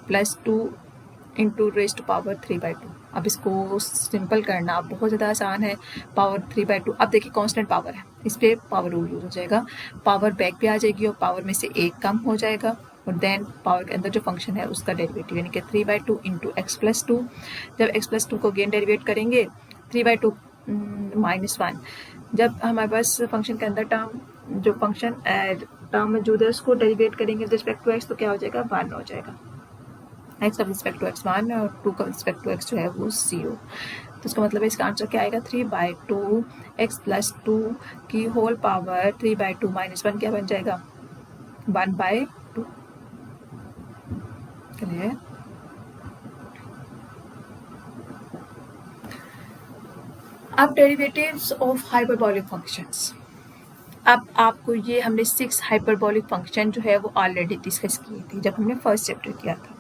plus 2 into raise to power 3/2। अब इसको सिंपल करना बहुत ज़्यादा आसान है, पावर 3/2। अब देखिए कांस्टेंट पावर है, इस पर पावर रूल यूज हो जाएगा, पावर बैक पे आ जाएगी और पावर में से एक कम हो जाएगा, और देन पावर के अंदर जो फंक्शन है उसका डेरिवेटिव यानी कि 3/2 इंटू एक्स प्लस 2। जब x प्लस 2 को अगेन डेरिवेट करेंगे 3/2 माइनस 1, जब हमारे पास फंक्शन के अंदर जो फंक्शन टर्म मौजूद है उसको डेरिवेट करेंगे विद रिस्पेक्ट टू x तो क्या हो जाएगा, 1 हो जाएगा। x का रिस्पेक्ट टू x 1 और 2 का रिस्पेक्ट टू x जो है वो 0। तो इसका मतलब है इसका आंसर क्या आएगा, 3/2 x प्लस 2 की होल पावर 3/2 माइनस 1 क्या बन जाएगा, 1/2। क्लियर। अब डेरिवेटिव्स ऑफ हाइपरबोलिक फंक्शंस। अब आपको ये हमने 6 हाइपरबोलिक फंक्शन जो है वो ऑलरेडी डिस्कस किए थे जब हमने फर्स्ट चैप्टर किया था,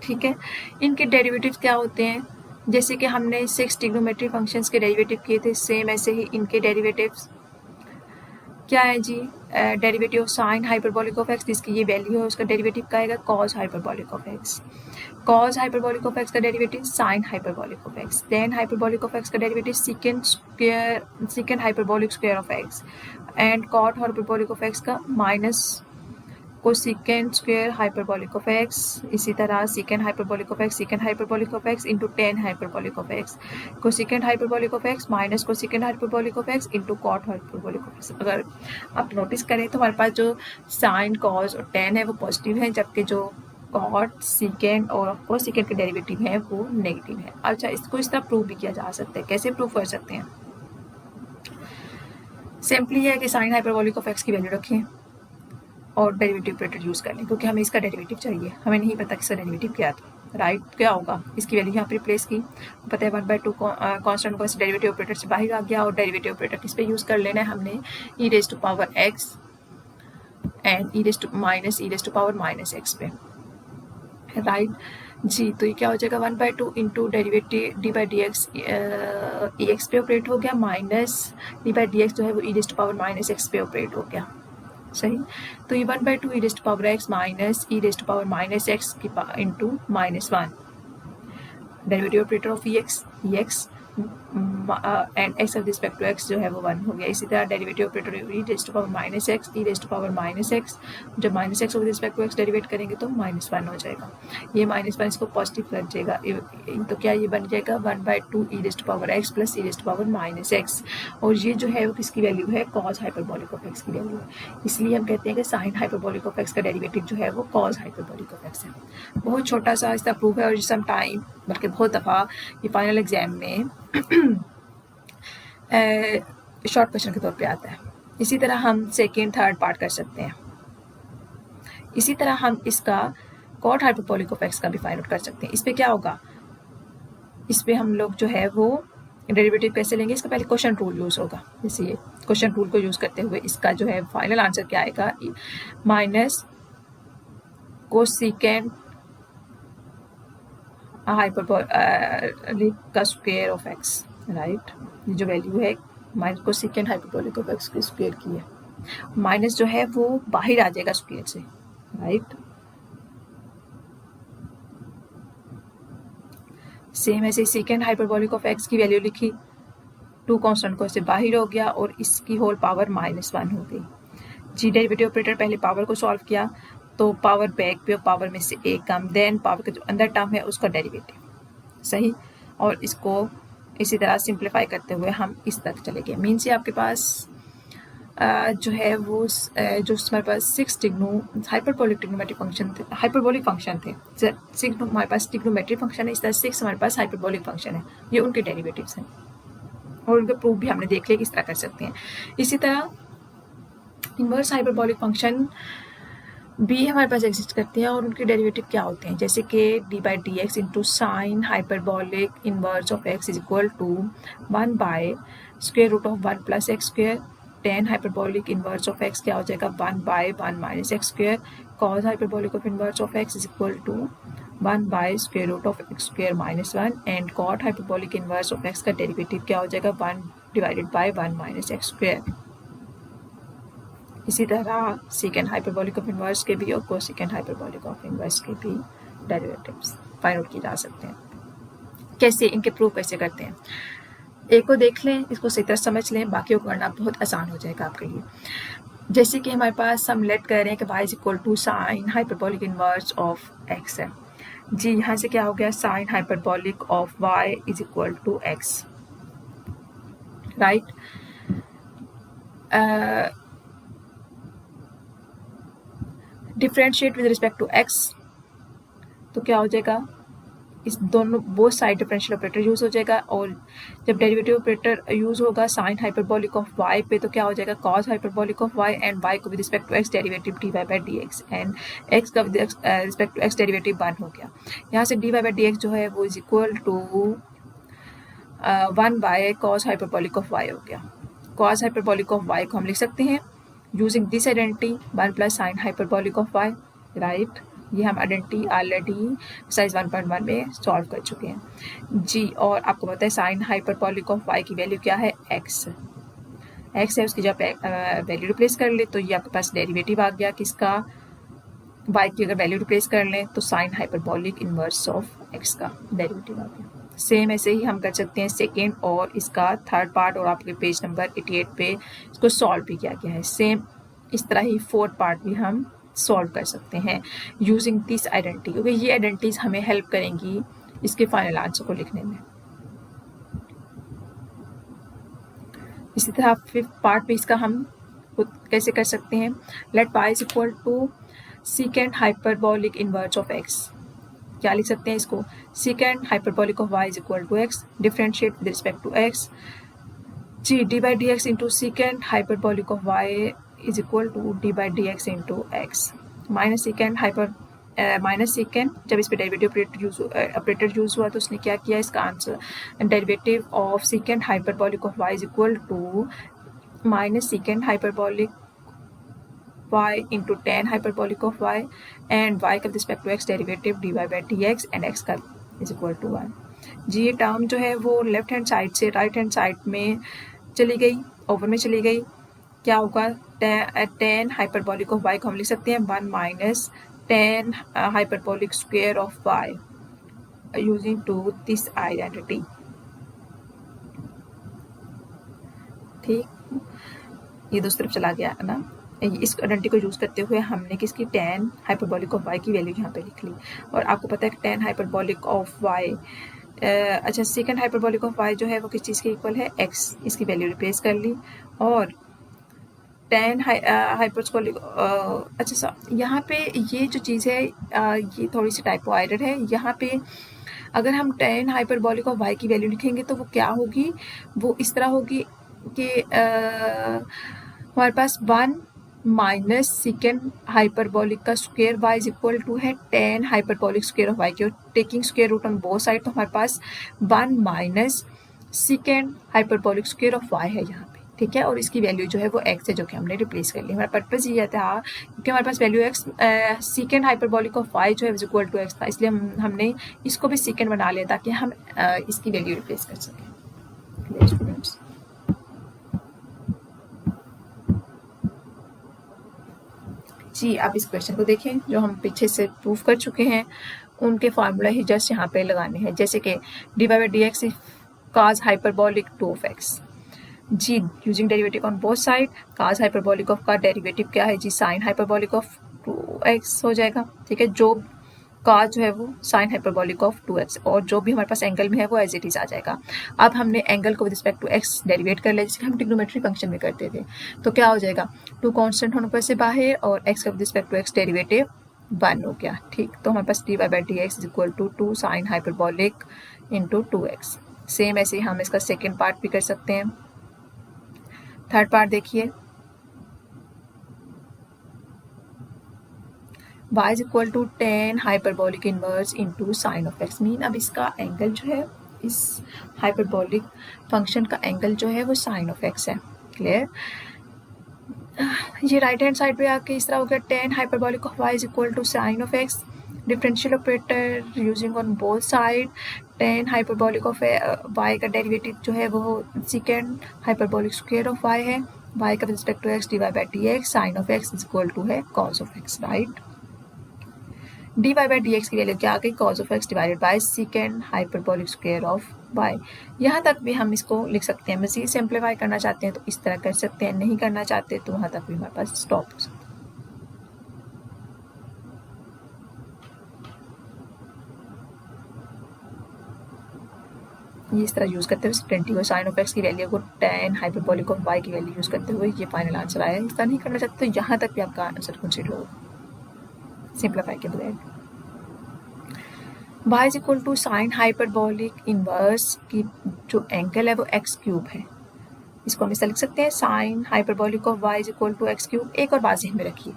ठीक है। इनके डेरिवेटिव्स क्या होते हैं, जैसे कि हमने 6 ट्रिग्नोमेट्री फंक्शंस के डेरिवेटिव किए थे, सेम ऐसे ही इनके डेरिवेटिव्स क्या है जी, derivative of sine hyperbolic of x, जिसकी ये वैल्यू है उसका डेरिवेटिव का आएगा cos hyperbolic of x. Cos hyperbolic of x का derivative sine hyperbolic of x, tan hyperbolic of x का derivative secant hyperbolic square of x, and cot hyperbolic of x का minus cosecant square hyperbolic of x. इसी तरह secant hyperbolic of x into tan hyperbolic of x, cosecant hyperbolic of x minus cosecant hyperbolic of x into cot hyperbolic of x. अगर आप notice करें तो हमारे पास जो साइन कॉस और टेन है वो पॉजिटिव है, जबकि जो कॉट सेकेंड और कोसेकेंड के डेरिवेटिव है वो नेगेटिव है। अच्छा, इसको इस तरह प्रूव भी किया जा सकता है, कैसे प्रूव कर सकते हैं, सिंपली है कि साइन हाइपरबोलिक ऑफ एक्स की वैल्यू रखें, और डेरिवेटिव ऑपरेटर यूज़ कर लें, क्योंकि हमें इसका डेरिवेटिव चाहिए, हमें नहीं पता किसका डेरिवेटिव क्या था, राइट। क्या होगा, इसकी वैल्यू यहाँ पे रिप्लेस की, पता है 1/2 कॉन्स्टेंट को डेरिवेटिव ऑपरेटर से बाहर आ गया, और डेरिवेटिव ऑपरेटर किस पे यूज़ कर लेना है हमने, e raise to power x and e raise to power minus x पे, राइट जी। तो ये क्या हो जाएगा, 1/2 into derivative d by d x e x पे ऑपरेट हो गया, minus d by d x जो है वो e raise to power minus x पे ऑपरेट हो गया, सही। तो ये 1/2 e raise to power x minus e raise to power minus x की into -1 derivative operator of E x and x with respect to x जो है वो 1 हो गया। इसी तरह derivative operator e raise to power minus x E raise to power minus x, जब minus x with respect to x derivate करेंगे तो -1 हो जाएगा, ये -1 इसको पॉजिटिव कर जाएगा, तो क्या ये बन जाएगा 1/2 e raise to power x plus e raise to power minus x, और ये जो है वो किसकी वैल्यू है, कॉस हाइपरबोलिक ऑफ एक्स की वैल्यू है, इसलिए हम कहते हैं कि साइन हाइपरबोलिक ऑफ एक्स का डेरिवेटिव जो है वो कॉस हाइपरबोलिक ऑफ एक्स है। बहुत छोटा सा इसका प्रूफ है, और सम टाइम बल्कि बहुत दफ़ा ये फाइनल एग्जाम में शॉर्ट क्वेश्चन के तौर पे आता है। इसी तरह हम सेकेंड थर्ड पार्ट कर सकते हैं। इसी तरह हम इसका कॉट हाइपरबोलिक ऑफ एक्स का भी फाइंड आउट कर सकते हैं। इस पे क्या होगा, इस पे हम लोग जो है वो डेरिवेटिव कैसे लेंगे, इसका पहले क्वेश्चन रूल यूज़ होगा। जैसे ये क्वेश्चन रूल को यूज़ करते हुए इसका जो है फाइनल आंसर क्या आएगा, माइनस कोसेकेंट हाइपरबोलिक का स्क्वायर ऑफ एक्स, राइट। ये जो वैल्यू है minus cosecant hyperbolic of x के स्क्वायर की है, माइनस जो है वो बाहर आ जाएगा स्क्वायर से, राइट। सेम ऐसे सेकेंड हाइपरबोलिक ऑफ एक्स की वैल्यू लिखी, 2 कांस्टेंट को इससे बाहर हो गया और इसकी होल पावर -1 हो गई। जी डेरिवेटिव ऑपरेटर पहले पावर को सॉल्व किया तो पावर बैक पे और पावर में से एक कम, देन पावर का जो अंदर टर्म है उसका डेरिवेटिव, सही। और इसको इसी तरह सिंप्लीफाई करते हुए हम इस तक चले गए। मीन्स ये आपके पास जो है वो जो हमारे पास 6 हाइपरबोलिक ट्रिग्नोमेट्रिक फंक्शन थे, हाइपरबोलिक फंक्शन थे। 6 हमारे पास ट्रिग्नोमेट्रिक फंक्शन है, इस तरह 6 हमारे पास हाइपरबोलिक फंक्शन है, ये उनके डेरिवेटिव्स हैं और उनके प्रूफ भी हमने देख लिया किस तरह कर सकते हैं। इसी तरह इनवर्स हाइपरबोलिक फंक्शन भी हमारे पास एग्जिस्ट करते हैं और उनके डेरिवेटिव क्या होते हैं, जैसे कि d by d x into sine hyperbolic inverse of x is equal to 1 by square root of 1 plus x square. Tan hyperbolic inverse of x क्या हो जाएगा, 1 by 1 minus x square. Cos hyperbolic of inverse of x is equal to 1 by square root of x square minus 1 and cot hyperbolic inverse of x का derivative क्या हो जाएगा, 1 divided bye 1 minus x square. इसी तरह secant hyperbolic of inverse के भी और cosecant hyperbolic of inverse के भी डेरिवेटिव्स फाइंड आउट किए जा सकते हैं। कैसे, इनके प्रूफ कैसे करते हैं, एक को देख लें, इसको सही तरह समझ लें, बाकियों को करना बहुत आसान हो जाएगा आपके लिए। जैसे कि हमारे पास हम लेट कर रहे हैं कि y is equal to sine hyperbolic inverse of x है। जी यहाँ से क्या हो गया, sine hyperbolic of y is equal to x, right. Differentiate with respect to x, तो क्या हो जाएगा, इस दोनों both side differential operator use हो जाएगा और जब डेरिवेटिव ऑपरेटर यूज होगा साइन हाइपरबोलिक ऑफ y पे तो क्या हो जाएगा, cos hyperbolic of y and y को with respect to x derivative dy by dx and x का with respect to x derivative 1 हो गया। यहाँ से dy बाई dx जो है वो is equal to 1 by cos hyperbolic of y हो गया। कॉस हाइपरबोलिक ऑफ y को हम लिख सकते हैं using this identity 1 plus sine hyperbolic of y, right. ये हम आइडेंटिटी ऑलरेडी एक्सरसाइज 1.1 में सॉल्व कर चुके हैं जी। और आपको पता है साइन हाइपरबोलिक ऑफ y की वैल्यू क्या है, x है, उसकी जब वैल्यू रिप्लेस कर ले तो ये आपके पास डेरिवेटिव आ गया किसका, y की अगर वैल्यू रिप्लेस कर लें तो sign hyperbolic inverse of x का डेरिवेटिव आ गया। सेम ऐसे ही हम कर सकते हैं सेकेंड और इसका थर्ड पार्ट, और आपके पेज नंबर 88 पे इसको सॉल्व भी किया गया है। सेम इस तरह ही फोर्थ पार्ट भी हम सॉल्व कर सकते हैं यूजिंग दिस आइडेंटिटी, क्योंकि ये आइडेंटिटीज हमें हेल्प करेंगी इसके फाइनल आंसर को लिखने में। इसी तरह फिफ्थ पार्ट में इसका हम कैसे कर सकते हैं, let y is equal to secant hyperbolic inverse of x, क्या लिख सकते हैं इसको, secant hyperbolic of y is equal to x, differentiate with respect to x, जी d by d x into secant hyperbolic of y is equal to d by d x into x. Minus secant hyper minus secant जब इस पर derivative operator use हुआ तो उसने क्या किया, इसका answer derivative of secant hyperbolic of y is equal to minus secant hyperbolic y into tan hyperbolic of y and y का respect to x derivative dy by dx and x का is equal to 1। जी ये term जो है वो left hand side से right hand side में चली गई, ओवर में चली गई। क्या होगा, tan हाइपरबॉलिक ऑफ y को हम लिख सकते हैं 1 minus tan hyperbolic square of y using to this identity. ठीक, ये दूसरी तरफ चला गया ना, इस आइडेंटिटी को यूज़ करते हुए हमने किसकी tan हाइपरबॉलिक ऑफ y की वैल्यू यहाँ पे लिख ली। और आपको पता है कि tan हाइपरबॉलिक ऑफ y अच्छा सेकंड हाइपरबॉलिक ऑफ y जो है वो किस चीज़ के इक्वल है, x, इसकी वैल्यू रिप्लेस कर ली। और tan हाइपरबॉलिक अच्छा यहाँ पे ये जो चीज़ है ये थोड़ी सी टाइपो एरर है। यहाँ पे अगर हम tan हाइपरबॉलिक ऑफ y की वैल्यू लिखेंगे तो वो क्या होगी, वो इस तरह होगी कि हमारे पास 1 माइनस सेकेंड हाइपरबॉलिक का square y is equal to है tan hyperbolic square of y की, और taking square root on both side तो हमारे पास 1 minus secant hyperbolic square of y है यहाँ पे। ठीक है, और इसकी वैल्यू जो है वो x है जो कि हमने रिप्लेस कर ली। हमारा पर्पज़ ये था क्योंकि हमारे पास value x secant hyperbolic of y जो है इज इक्वल टू x था, इसलिए हमने इसको भी सेकेंड बना लिया ताकि हम इसकी वैल्यू रिप्लेस कर सकें। स्टूडेंट्स जी आप इस क्वेश्चन को देखें जो हम पीछे से प्रूव कर चुके हैं, उनके फार्मूला ही जस्ट यहाँ पे लगाने हैं। जैसे कि d by d x cos hyperbolic 2x जी using derivative on both side. Cos hyperbolic of का डेरिवेटिव क्या है जी, साइन हाइपरबॉलिक ऑफ 2x हो जाएगा। ठीक है, जो का जो है वो साइन हाइपरबॉलिक ऑफ 2x, और जो भी हमारे पास एंगल में है वो एज इट इज आ जाएगा। अब हमने एंगल को with respect to x derivate कर लिया जैसे हम ट्रिग्नोमेट्री फंक्शन में करते थे। तो क्या हो जाएगा, 2 कांस्टेंट होने पर से बाहर और x का with respect to x derivative 1 हो गया। ठीक, तो हमारे पास dy by d x is equal to 2 sine hyperbolic into 2x। Same ऐसे ही हम इसका सेकेंड पार्ट भी कर सकते हैं। थर्ड पार्ट देखिए, y is equal to tan hyperbolic inverse into sine of x। Mean अब इसका एंगल जो है, इस हाइपरबॉलिक फंक्शन का एंगल जो है वो साइन ऑफ x है। क्लियर, ये राइट हैंड साइड पे आके इस तरह हो गया tan hyperbolic of y is equal to sine of x। Differential operator using on both side, tan hyperbolic of y का डेरिवेटिव जो है वो secant hyperbolic square of y है, y का respect to x dy by d x sine of x is equal to है cos of x। Right, dy by d x की value क्या आ गई, cos of x divided by second hyperbolic square of y। यहाँ तक भी हम इसको लिख सकते हैं। मज़ीद सिंप्लीफाई करना चाहते हैं तो इस तरह कर सकते हैं, नहीं करना चाहते तो वहाँ तक भी हमारे पास स्टॉप हो सकता है। ये इस तरह यूज़ करते हुए 20 को साइन ऑफ x की वैल्यू को tan हाइपरबॉलिक ऑफ y की वैल्यू यूज़ करते हुए ये फाइनल आंसर आया। इस तरह नहीं करना चाहते तो यहाँ तक भी आपका आंसर कंसिडर होगा सिंप्लीफाई के बगैर। y is equal to sine hyperbolic inverse की जो एंगल है वो x क्यूब है, इसको हम इस तरह लिख सकते हैं sine hyperbolic of y is equal to x cube. एक और बात ध्यान में रखिए,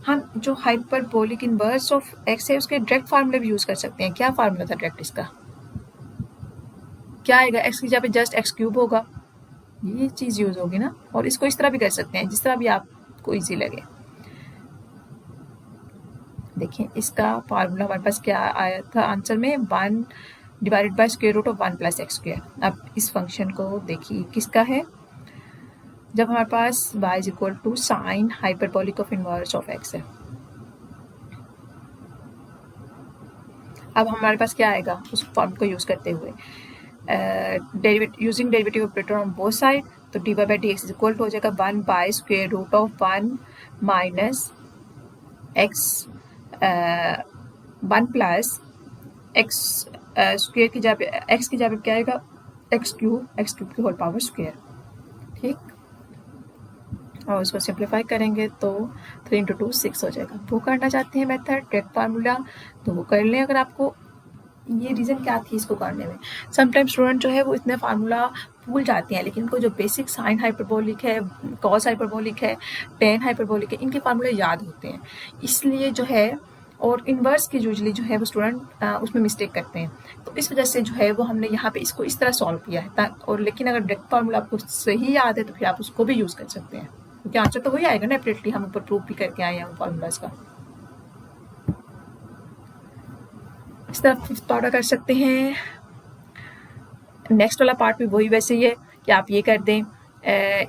हम जो हाइपरबॉलिक इनवर्स ऑफ x है उसके डायरेक्ट फार्मूले भी यूज़ कर सकते हैं। क्या फार्मूला था डायरेक्ट इसका, क्या आएगा, x की जगह पे जस्ट x क्यूब होगा, ये चीज़ यूज़ होगी ना। और इसको इस तरह भी कर सकते हैं जिस तरह भी आपको ईजी लगे। देखिए इसका फार्मूला हमारे पास क्या आया था आंसर में, 1 divided by square root of 1 plus x square. अब इस फंक्शन को देखिए किसका है, जब हमारे पास y is equal to sine hyperbolic of inverse of x है। अब हमारे पास क्या आएगा उस फॉर्म को यूज़ करते हुए, using derivative operator on both side, तो dy by d x is equal to हो जाएगा 1 by square root of 1 minus x 1 plus x square की जगह x की जगह क्या आएगा, x क्यूब की होल पावर स्क्वायर। ठीक, और उसको सिंप्लीफाई करेंगे तो 3 इंटू 2 6 हो जाएगा। वो करना चाहते हैं मेथड डायरेक्ट फार्मूला तो वो कर लें। अगर आपको ये रीज़न क्या थी इसको करने में। समटाइम्स स्टूडेंट जो है वो इतने फार्मूला भूल जाते हैं, लेकिन इनको जो बेसिक साइन हाइपरबोलिक है, कॉस हाइपरबोलिक है, टेन हाइपरबोलिक है, इनके फार्मूले याद होते हैं, इसलिए जो है और इन्वर्स की यूजली जो है वो स्टूडेंट उसमें मिस्टेक करते हैं। तो इस वजह से जो है वो हमने यहाँ पे इसको इस तरह सॉल्व किया है। और लेकिन अगर डायरेक्ट फार्मूला आपको सही याद है तो फिर आप उसको भी यूज़ कर सकते हैं, क्योंकि आंसर तो वही आएगा ना, डेफिनेटली हम ऊपर प्रूव भी करके आए हैं उन फार्मूलाज का। इस तरह फिफ्थ पार्ट कर सकते हैं। नेक्स्ट वाला पार्ट भी वही वैसे ही है कि आप ये कर दें,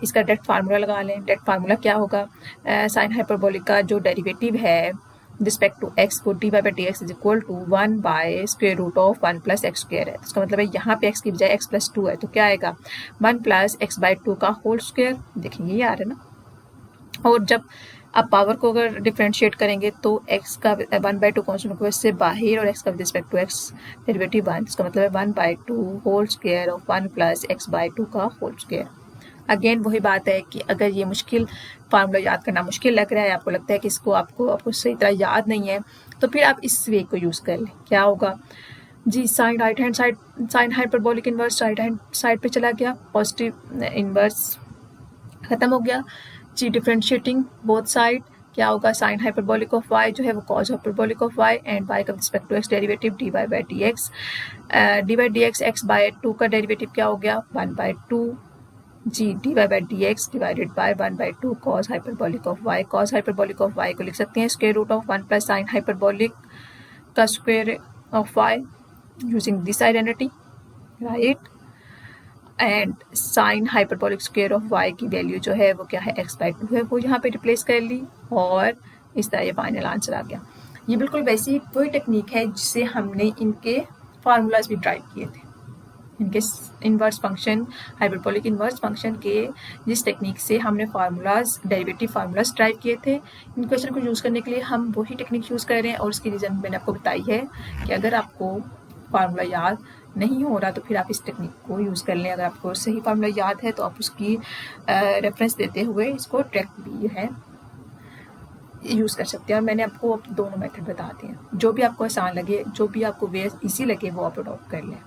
इसका डायरेक्ट फार्मूला लगा लें। डायरेक्ट फार्मूला क्या होगा, साइन हाइपरबोलिक का जो डेरिवेटिव है रिस्पेक्ट टू एक्स को d by d x is equal to 1 by square root of 1 plus x square है। इसका मतलब है यहाँ पे एक्स की बजाय एक्स प्लस 2 है, तो क्या आएगा 1 प्लस एक्स बाई 2 का होल स्क्वायर। देखिए ये आ रहा है ना। और जब आप पावर को अगर डिफ्रेंशिएट करेंगे तो x का 1/2 कॉन्स्टेंट को इससे बाहर और x का with respect to x derivative 1, इसका मतलब है 1/2 whole square of 1 plus x/2 का होल स्क्वायर। अगेन वही बात है कि अगर ये मुश्किल फार्मूला याद करना मुश्किल लग रहा है, आपको लगता है कि इसको आपको सही तरह याद नहीं है, तो फिर आप इस वे को यूज़ कर लें। क्या होगा जी, sine right hand side, sine hyperbolic inverse right hand side पे चला गया, पॉजिटिव इनवर्स खत्म हो गया जी। डिफ्रेंशिएटिंग बोथ साइड क्या होगा, साइन हाइपरबोलिक ऑफ y जो है वो cos hyperbolic of y and y का respect to x derivative dy by d x, d by d x x by 2 का डेरिवेटिव क्या हो गया 1/2 जी, dy by d x divided by 1/2 cos hyperbolic of y। Cos hyperbolic of y को लिख सकते हैं square root of 1 plus sine hyperbolic का square of y using this identity, right. And sine hyperbolic square of y की value जो है वो क्या है x/2 है, वो यहाँ पे रिप्लेस कर ली और इस तरह ये फाइनल आंसर आ गया। ये बिल्कुल वैसी वही टेक्निक है जिससे हमने इनके फार्मूलाज भी ड्राइव किए थे, इनके inverse function hyperbolic inverse function के जिस टेक्निक से हमने फार्मूलाज डेरिवेटिव फार्मूलाज ड्राइव किए थे, इन क्वेश्चन को यूज़ करने के लिए हम वही टेक्निक यूज़ कर रहे हैं। और उसकी रीज़न मैंने आपको बताई है कि अगर आपको फार्मूला याद नहीं हो रहा तो फिर आप इस टेक्निक को यूज़ कर लें। अगर आपको सही फार्मूला याद है तो आप उसकी रेफरेंस देते हुए इसको डायरेक्ट भी है यूज़ कर सकते हैं। और मैंने आपको दोनों मेथड बता दिए, जो भी आपको आसान लगे, जो भी आपको वे इजी लगे वो आप अडॉप्ट कर लें।